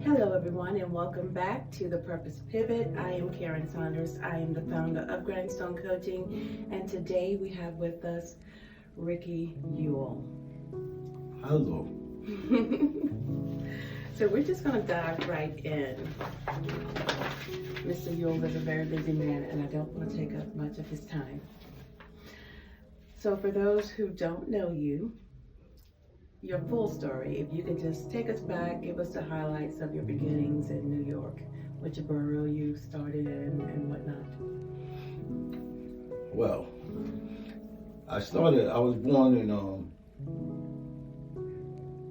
Hello everyone and welcome back to The Purpose Pivot. I am Karen Saunders. I am the founder of Grindstone Coaching, and today we have with us Ricky Yule. Hello. So we're just going to dive right in. Mr. Yule is a very busy man and I don't want to take up much of his time. So for those who don't know you, your full story, if you could just take us back, give us the highlights of your beginnings in New York, which borough you started in and whatnot. Well, I was born in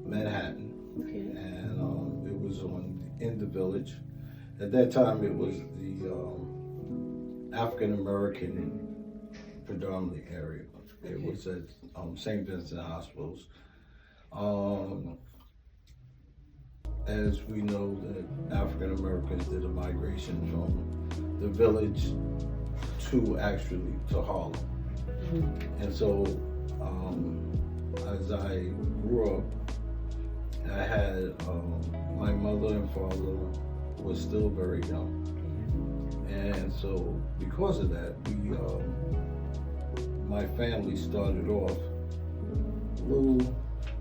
Manhattan, Okay. and it was in the village. At that time, it was the African American predominantly area. It was at St. Vincent Hospitals. As we know, that African Americans did a migration from the village to Harlem. Mm-hmm. And so, as I grew up, I had my mother and father was still very young, and so because of that, my family started off a little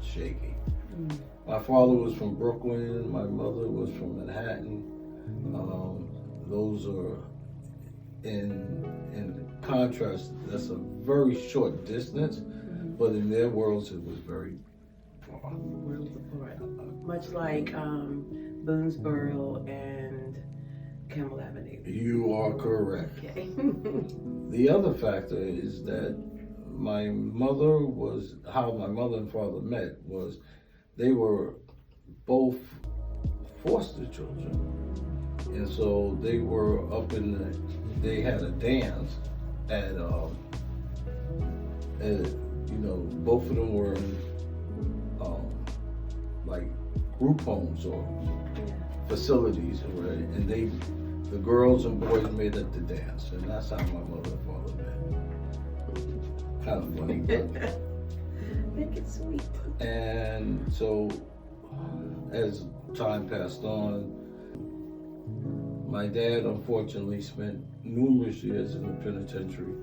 shaky. Mm-hmm. My father was from Brooklyn, my mother was from Manhattan. Those are in contrast, that's a very short distance, but in their worlds it was very far. Worlds apart. Much like Boonesboro and Campbell Avenue. You are correct. Okay. The other factor is that how my mother and father met was they were both foster children. And so they were they had a dance at both of them were in like group homes or facilities, right? And the girls and boys made up the dance, and that's how my mother and father met. Kind of funny, but Make it sweet. and so as time passed on, my dad unfortunately spent numerous years in the penitentiary,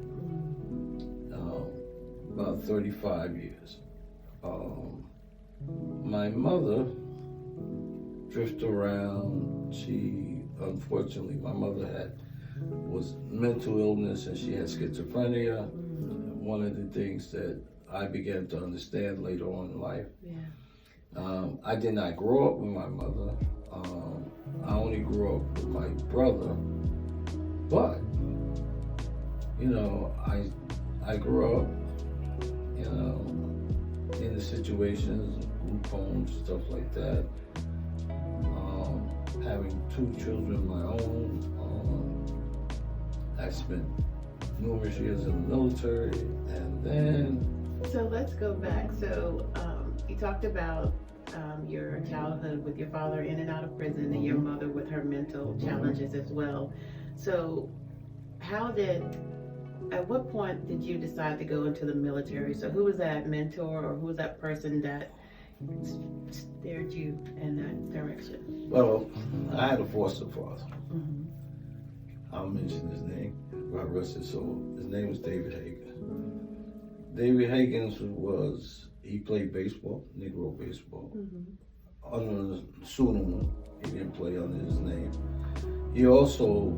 about 35 years. My mother drifted around. Unfortunately, my mother was mental illness and she had schizophrenia. One of the things that I began to understand later on in life. Yeah. I did not grow up with my mother. I only grew up with my brother. But, I grew up, in the situations, group homes, stuff like that. Having 2 children of my own. I spent numerous years in the military, and then... So let's go back. So you talked about your childhood with your father in and out of prison and your mother with her mental challenges as well. So at what point did you decide to go into the military? So who was that mentor or who was that person that steered you in that direction? Well, I had a foster father. Mm-hmm. I'll mention his name. God rest his soul. His name was David Hagan. David Hagan he played baseball, Negro baseball, under the pseudonym. He didn't play under his name. He also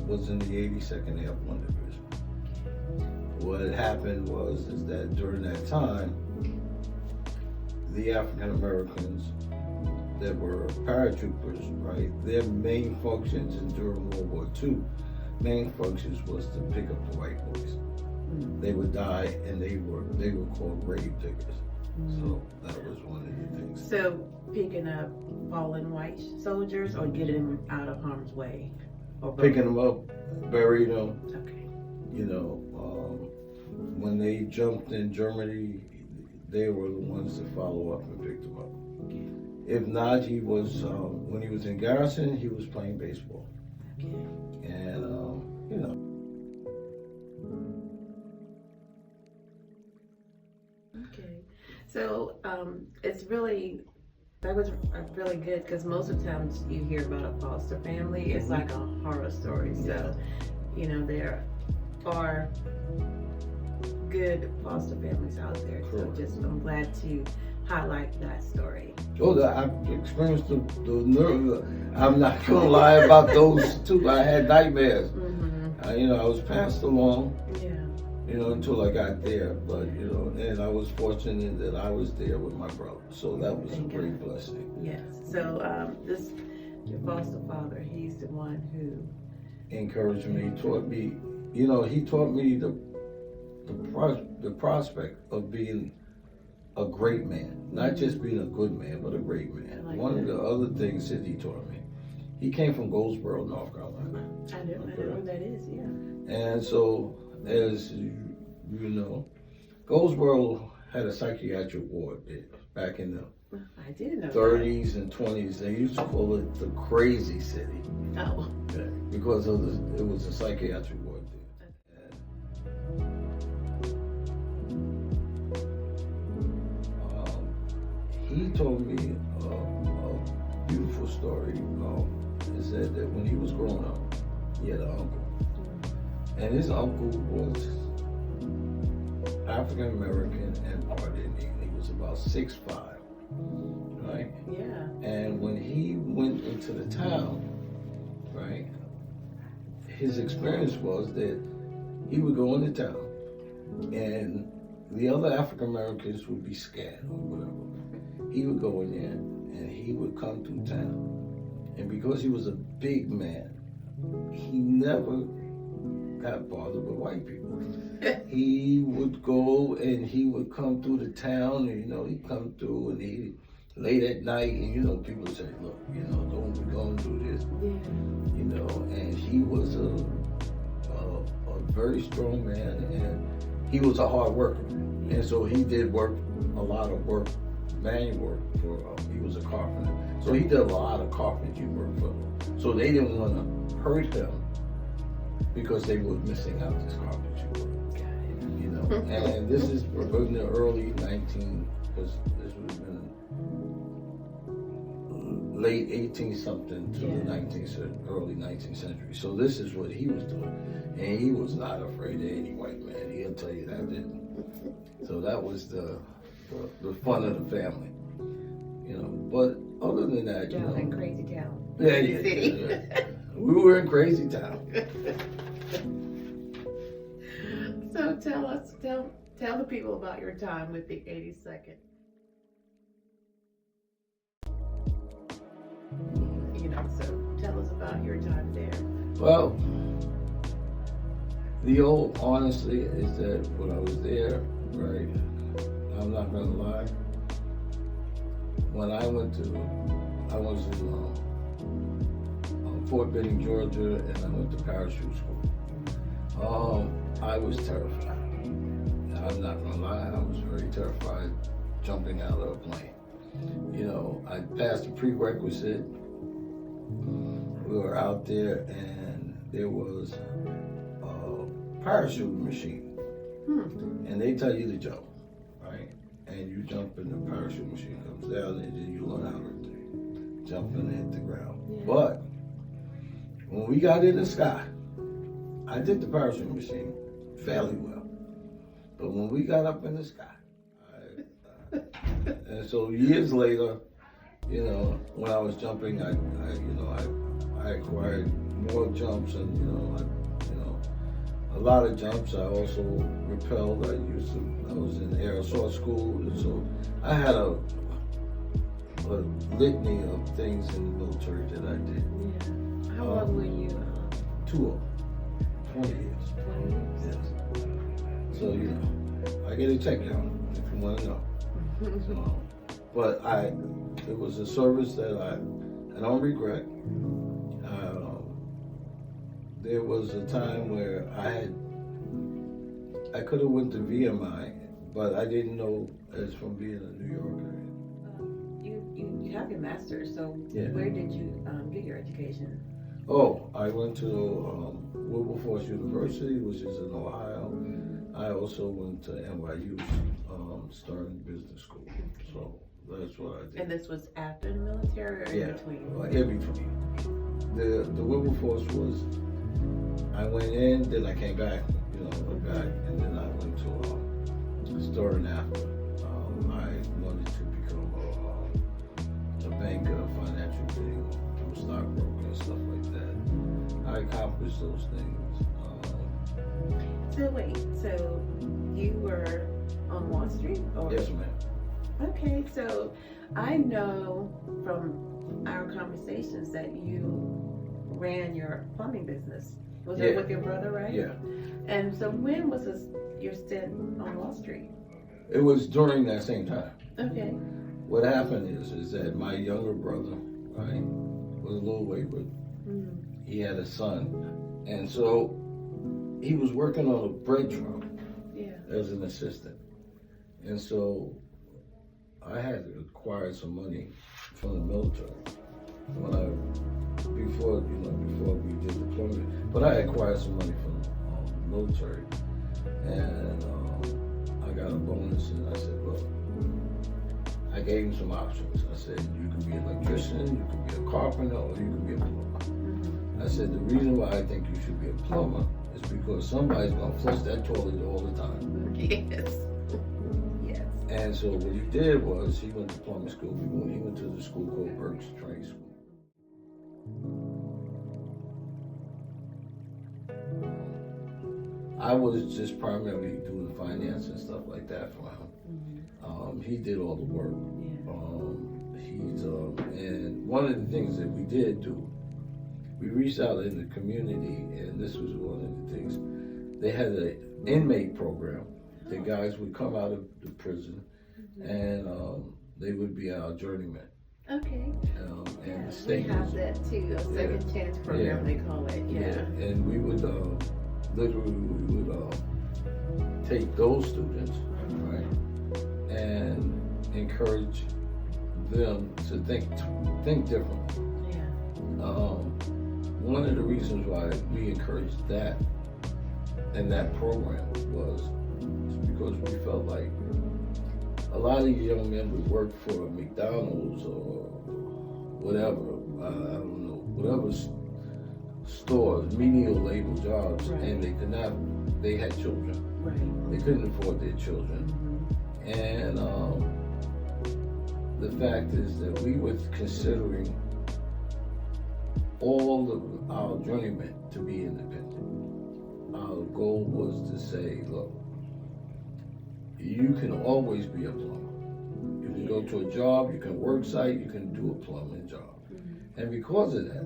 was in the 82nd Airborne Division. What happened is that during that time, the African Americans that were paratroopers, right, their main functions during World War II, main functions was to pick up the white boys. They would die, and they were called grave diggers. So that was one of the things. So picking up fallen white soldiers or getting them out of harm's way? Or both? Picking them up, burying them. Okay. When they jumped in Germany, they were the ones to follow up and pick them up. If not, he was when he was in garrison, he was playing baseball. Okay. And Okay. So it's really That was really good because most of the times you hear about a foster family, it's like a horror story. So, you know, there are good foster families out there. So I'm glad to highlight that story. Oh, I've experienced the nerve. I'm not gonna lie about those too. I had nightmares. You know, I was passed along. Yeah. You know, until I got there, but you know, and I was fortunate that I was there with my brother, so that was a great blessing. Yes. So your foster father, he's the one who encouraged me, taught me. You know, he taught me the prospect of being a great man, not just being a good man, but a great man. One of the other things that he taught me, he came from Goldsboro, North Carolina. I know where that is. Yeah. And so, as you know, Goldsboro had a psychiatric ward there back in the I didn't know 30s and 20s. They used to call it the crazy city. Oh. Because of it was a psychiatric ward there. He told me a beautiful story. He said that when he was growing up, he had an uncle. And his uncle was African American and part Indian. He was about 6'5", right? Yeah. And when he went into the town, right, his experience was that he would go into town and the other African Americans would be scared or whatever. He would go in there and he would come through town. And because he was a big man, he never got bothered with white people. He would go and he would come through the town, and you know, he'd come through and he late at night, and you know, people say, look, you know, don't be going through this. Yeah. You know, and he was a very strong man, and he was a hard worker. And so he did work, a lot of work, manual work for, he was a carpenter. So he did a lot of carpentry work for them. So they didn't want to hurt him because they were missing out this carpentry work. You know, and this is in the early because this would have been late 18 something to the 19th, early 19th century. So this is what he was doing. And he was not afraid of any white man. He'll tell you that, didn't he? So that was the fun of the family. You know, but other than that, you know. In Crazy Town. Yeah. We were in Crazy Town. So tell the people about your time with the 82nd. You know, so tell us about your time there. Well, the old honestly is that when I was there, right, I'm not gonna lie, when I was in Fort Benning, Georgia, and I went to parachute school. I was terrified. I'm not gonna lie, I was very terrified jumping out of a plane. You know, I passed the prerequisite. We were out there and there was a parachute machine. And they tell you to jump, right? And you jump and the parachute machine comes down and then you learn how to jump and hit the ground. Yeah. But when we got in the sky, I did the parachute machine fairly well. But when we got up in the sky, and so years later, you know, when I was jumping, I acquired more jumps and, you know, a lot of jumps. I also rappelled. I was in air assault school, and so I had a litany of things in the military that I did. Yeah. How long were you? 20 years. 20 years? Yes. So, you know, I get a check down if you want to know. So, but it was a service that I don't regret. There was a time where I could have went to VMI, but I didn't know as from being a New Yorker. You have your master's, so where did you get your education? Oh, I went to Wilberforce University, which is in Ohio. I also went to NYU, starting business school. So That's what I did. And this was after the military or in between? Well, in between. The Wilberforce was, I went in, then I came back, went back, and then I went to a store and after. I wanted to become a banker, a financial thing, a stockbroker, and stuff like that. I accomplished those things. So wait, so you were on Wall Street? Or? Yes, ma'am. Okay, so I know from our conversations that you ran your plumbing business. Was it with your brother, right? Yeah. And so when was your stint on Wall Street? It was during that same time. Okay. What happened is that my younger brother, right, was a little wayward. Mm-hmm. He had a son, and so he was working on a bread truck as an assistant. And so I had acquired some money from the military before we did deployment. But I acquired some money from the military, and I got a bonus. And I said, well, I gave him some options. I said, you can be an electrician, you can be a carpenter, or you can be a plumber. I said, the reason why I think you should be a plumber is because somebody's gonna flush that toilet all the time. Yes. Yes. And so what he did was he went to plumbing school. He went to the school called Burke's Trade School. I was just primarily doing finance and stuff like that for him. Mm-hmm. He did all the work. Yeah. And one of the things that we did do, we reached out in the community, and this was one of the things. They had an inmate program. The guys would come out of the prison, and they would be our journeymen. Okay. And the we have that too, a second chance program, they call it. Yeah. And we would take those students, right, and encourage them to think differently. Yeah. One of the reasons why we encouraged that and that program was because we felt like a lot of young men would work for McDonald's or whatever, I don't know, whatever stores, menial labor jobs, right. And they had children. Right. They couldn't afford their children. Mm-hmm. And the fact is that we were considering all of our journeymen to be independent. Our goal was to say, look, you can always be a plumber. You can go to a job, you can work site, you can do a plumbing job. Mm-hmm. And because of that,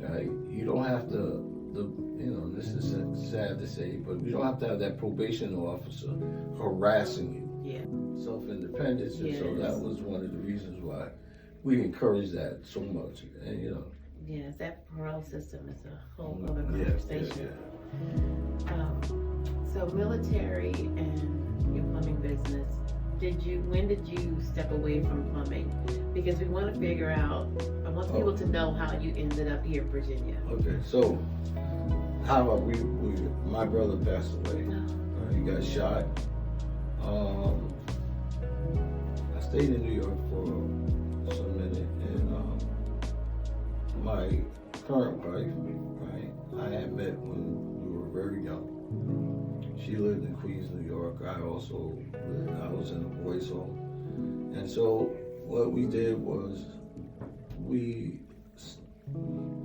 right, you don't have to, this is sad to say, but you don't have to have that probation officer harassing you. Yeah. Self-independence, and so that was one of the reasons why we encourage that so much. And yes, that parole system is a whole other conversation. So military and your plumbing business, when did you step away from plumbing? Because we want to figure out, I want people to know how you ended up here in Virginia. Okay, so how about my brother passed away. He got shot. I stayed in New York for some minute, and my current wife, right, I had met when we were very young. She lived in Queens, New York. I was in a boys' home. And so what we did was we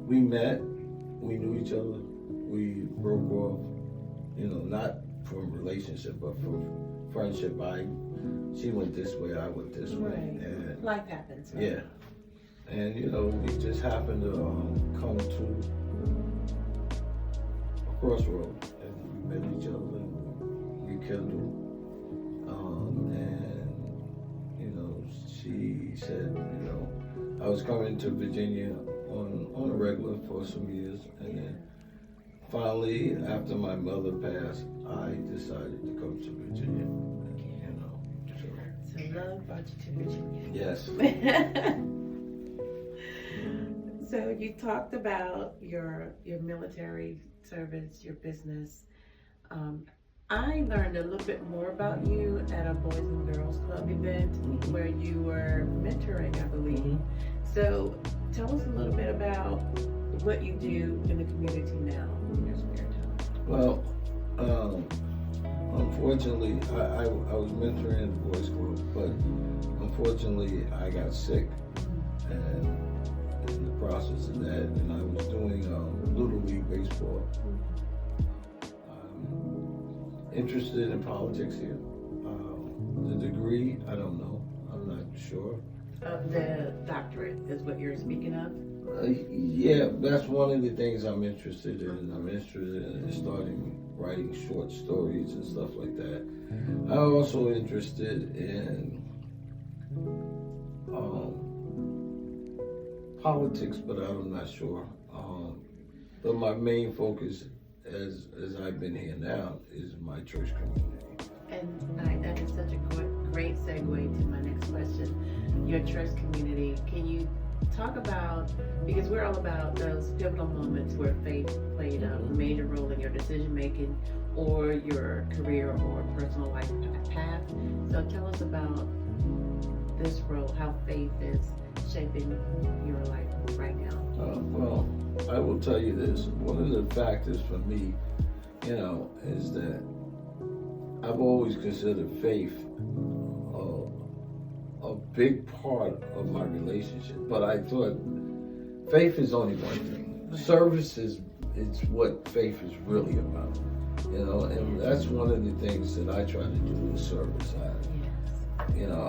met, we knew each other, we broke off, not from relationship, but from friendship. She went this way, I went this way. And life happens, right? Yeah. And we just happened to come to a crossroad, and we met each other, and we kindled. And she said, I was coming to Virginia on a regular for some years, and then finally, after my mother passed, I decided to come to Virginia. So love brought you to Virginia. Yes. So you talked about your military service, your business. I learned a little bit more about you at a Boys and Girls Club event where you were mentoring, I believe. So tell us a little bit about what you do in the community now in your spare time. Well, unfortunately, I was mentoring at the Boys Club, but unfortunately, I got sick, and in the process of that, and I was doing Little League baseball. I'm interested in politics here. The degree, I don't know. I'm not sure. The doctorate is what you're speaking of? Yeah, that's one of the things I'm interested in. I'm interested in starting writing short stories and stuff like that. I'm also interested in politics, but I'm not sure. But my main focus, as I've been here now, is my church community. And that is such a great segue to my next question. Your church community, can you talk about, because we're all about those pivotal moments where faith played a major role in your decision making or your career or personal life path. So tell us about this role, how faith is shaping your life right now. Well, I will tell you this. One of the factors for me, is that I've always considered faith a big part of my relationship. But I thought faith is only one thing. Service is what faith is really about. And that's one of the things that I try to do is service.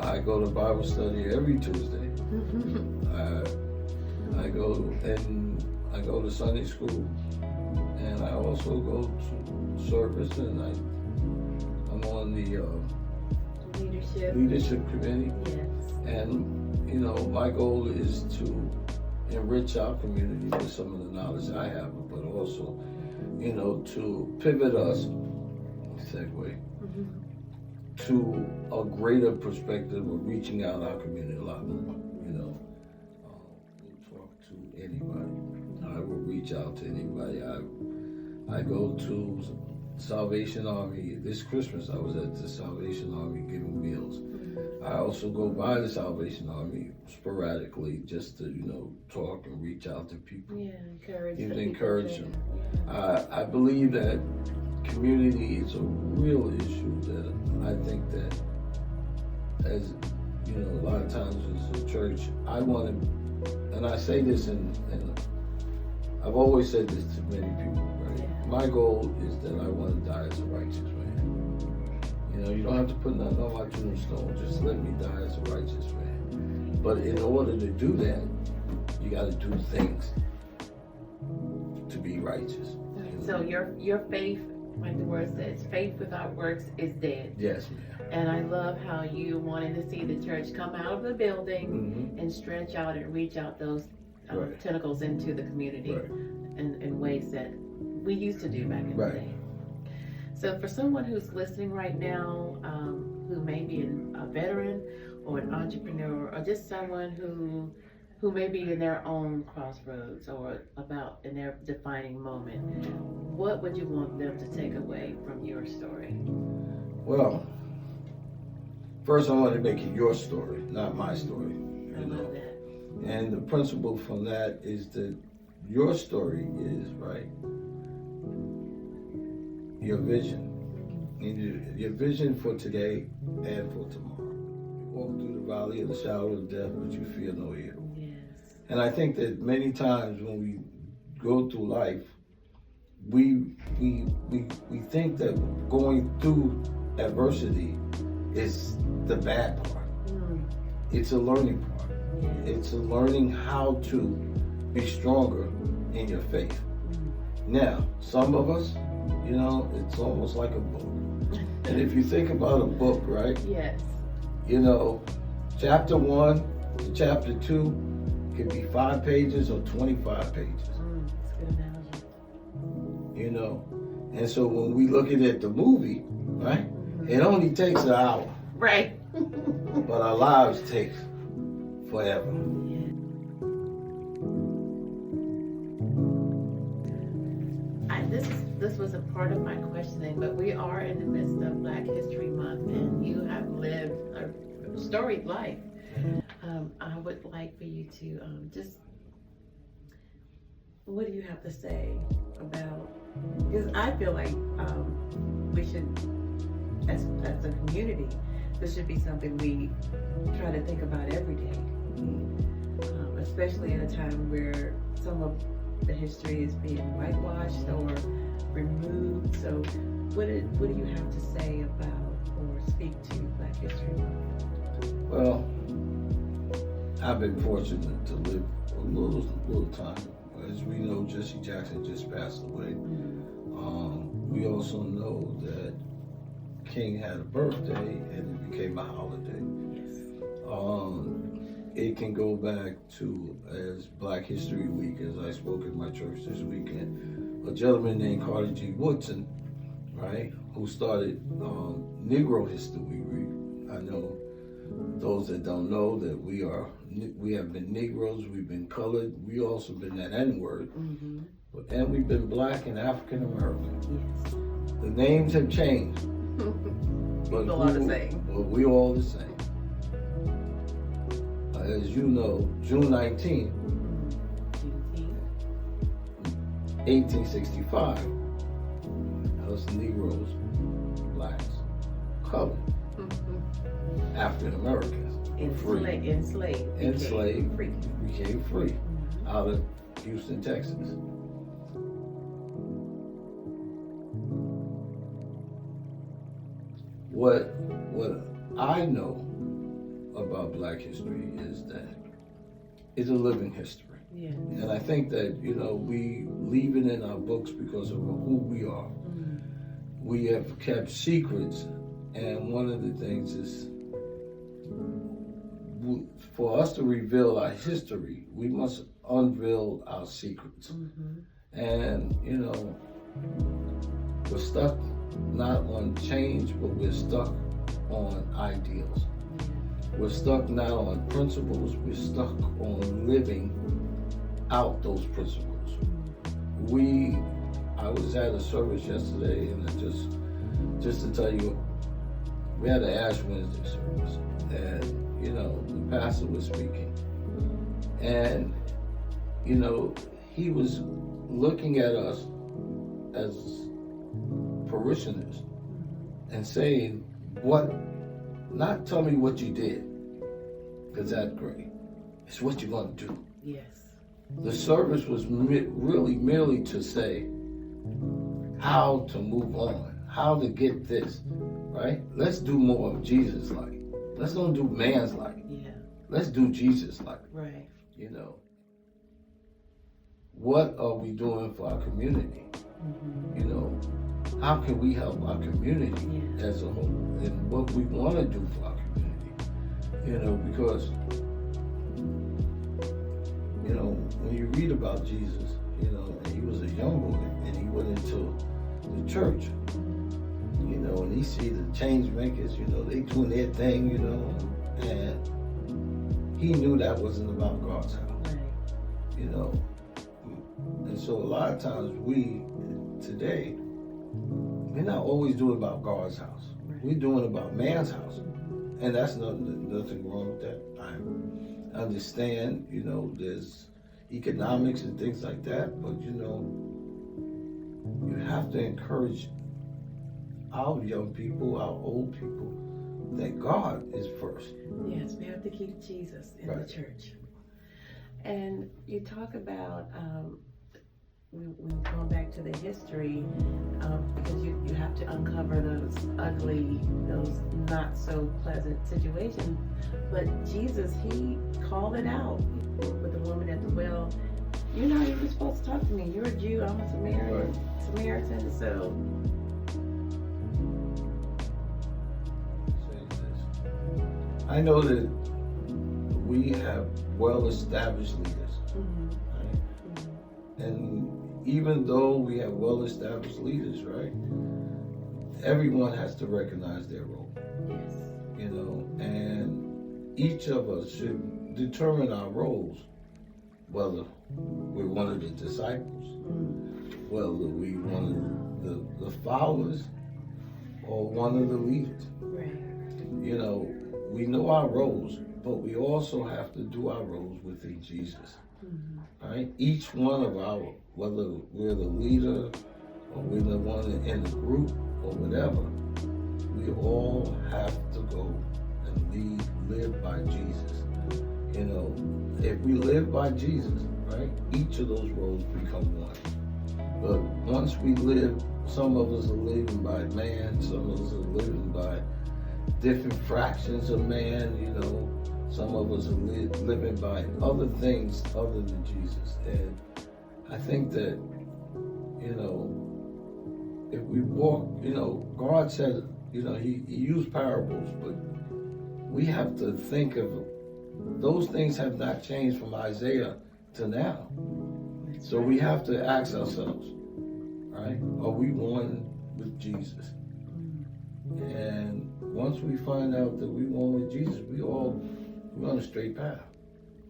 I go to Bible study every Tuesday. I go to Sunday school, and I also go to service, and I'm on the leadership committee. Yes. And my goal is to enrich our community with some of the knowledge I have, but also, to pivot us, to a greater perspective of reaching out our community a lot more. We'll talk to anybody. I will reach out to anybody. I go to Salvation Army. This Christmas I was at the Salvation Army giving meals. I also go by the Salvation Army sporadically just to, talk and reach out to people. Yeah, encourage them. I believe that community is a real issue that I think that as, a lot of times as a church, I want to, and I say this and I've always said this to many people, right? Yeah. My goal is that I want to die as a righteous man. You don't have to put nothing on my tombstone, just let me die as a righteous man. But in order to do that, you got to do things to be righteous. So your faith, like the word says, faith without works is dead. Yes, ma'am. And I love how you wanted to see the church come out of the building and stretch out and reach out those tentacles into the community in ways that we used to do back in the day. So for someone who's listening right now, who may be a veteran or an entrepreneur or just someone who may be in their own crossroads or about in their defining moment, what would you want them to take away from your story? Well, first I want to make it your story, not my story. I love that. And the principle from that is that your story is, your vision. Your vision for today and for tomorrow. You walk through the valley of the shadow of death, but you fear no evil. Yes. And I think that many times when we go through life, we think that going through adversity is the bad part. It's a learning part. It's a learning how to be stronger in your faith. Now, some of us, it's almost like a book. And if you think about a book, right? Yes. Chapter 1 to chapter 2 can be 5 pages or 25 pages. That's a good analogy. And so when we look at it, the movie, right? It only takes an hour. Right. But our lives take forever. This this wasn't part of my questioning, but we are in the midst of Black History Month, and you have lived a storied life. I would like for you to just, what do you have to say about, because I feel like we should, as a community, this should be something we try to think about every day, especially in a time where some of the history is being whitewashed or removed. So what do you have to say about or speak to Black History Month? Well, I've been fortunate to live a little time. As we know, Jesse Jackson just passed away. We also know that King had a birthday and it became a holiday. It can go back to as Black History Week, as I spoke at my church this weekend. A gentleman named Carter G. Woodson, right, who started Negro History Week. I know those that don't know that we have been Negroes, we've been colored, we also been that N-word, and we've been Black and African American. Yes. The names have changed, but People are the same. But we all the same. As you know, June 19th, 1865, us Negroes, Blacks, colored, African Americans, enslaved, became free out of Houston, Texas. What I know about Black history is that it's a living history. Yeah. And I think that, we leave it in our books because of who we are. We have kept secrets, and one of the things is for us to reveal our history, we must unveil our secrets. And, we're stuck not on change, but we're stuck on ideals. We're stuck not on principles, we're stuck on living out those principles. I was at a service yesterday, and just to tell you, we had an Ash Wednesday service, and the pastor was speaking, and he was looking at us as parishioners and saying, not tell me what you did, because that's great. It's what you're going to do. Yes. The service was really merely to say how to move on, how to get this, right? Let's do more of Jesus like. Let's don't do man's like. Yeah. Let's do Jesus like. Right. What are we doing for our community? How can we help our community as a whole, and what we want to do for our community? Because when you read about Jesus, and he was a young boy, and he went into the church, and he see the change makers, they doing their thing, and he knew that wasn't about God's house, and so a lot of times we today, we're not always doing about God's house. We're doing about man's house, and that's nothing wrong with that. I understand, there's economics and things like that, but you have to encourage our young people, our old people, that God is first. Yes, we have to keep Jesus in the church. And you talk about, we're going back to the history, because you have to uncover those ugly, those not so pleasant situations. But Jesus, he called it out with the woman at the well. You're not even supposed to talk to me. You're a Jew, I'm a Samaritan, so. I know that we have well-established leaders, right? And even though we have well-established leaders, right, everyone has to recognize their role. Yes. And each of us should determine our roles, whether we're one of the disciples, whether we want to the followers or one of the leaders. Right. You know, we know our roles, but we also have to do our roles within Jesus. Right? Each one of our, whether we're the leader or we're the one in the group or whatever, we all have to go and live by Jesus. You know, if we live by Jesus, right, each of those roles become one. But once we live, some of us are living by man, some of us are living by different fractions of man, you know. Some of us are living by other things other than Jesus. And I think that, you know, if we walk, you know, God said, you know, he used parables, but we have to think of, those things have not changed from Isaiah to now. So we have to ask ourselves, right, are we one with Jesus? And once we find out that we one with Jesus, we're on a straight path.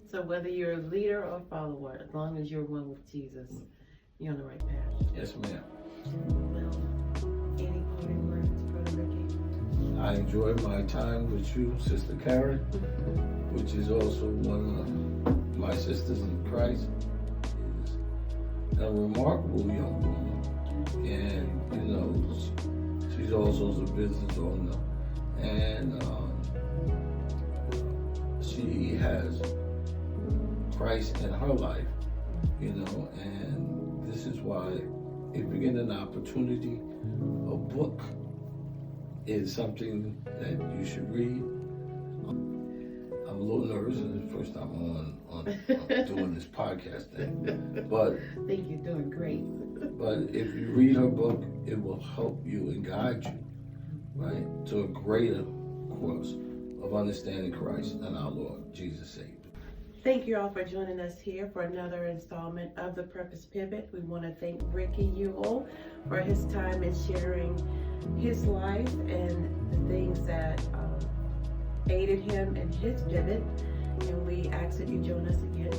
So whether you're a leader or a follower, as long as you're one with Jesus, you're on the right path. Yes, ma'am. Well, any parting words, Brother Ricky? I enjoyed my time with you, Sister Karen, which is also one of my sisters in Christ. She's a remarkable young woman, and you know, she's also a business owner, and she has Christ in her life, you know, and this is why if you get an opportunity, a book is something that you should read. I'm a little nervous. It's the first time on doing this podcast thing, but I think you're doing great. But if you read her book, it will help you and guide you, right, to a greater course of understanding Christ and our Lord, Jesus Savior. Thank you all for joining us here for another installment of The Purpose Pivot. We want to thank Ricky Yule for his time in sharing his life and the things that aided him in his pivot. And we ask that you join us again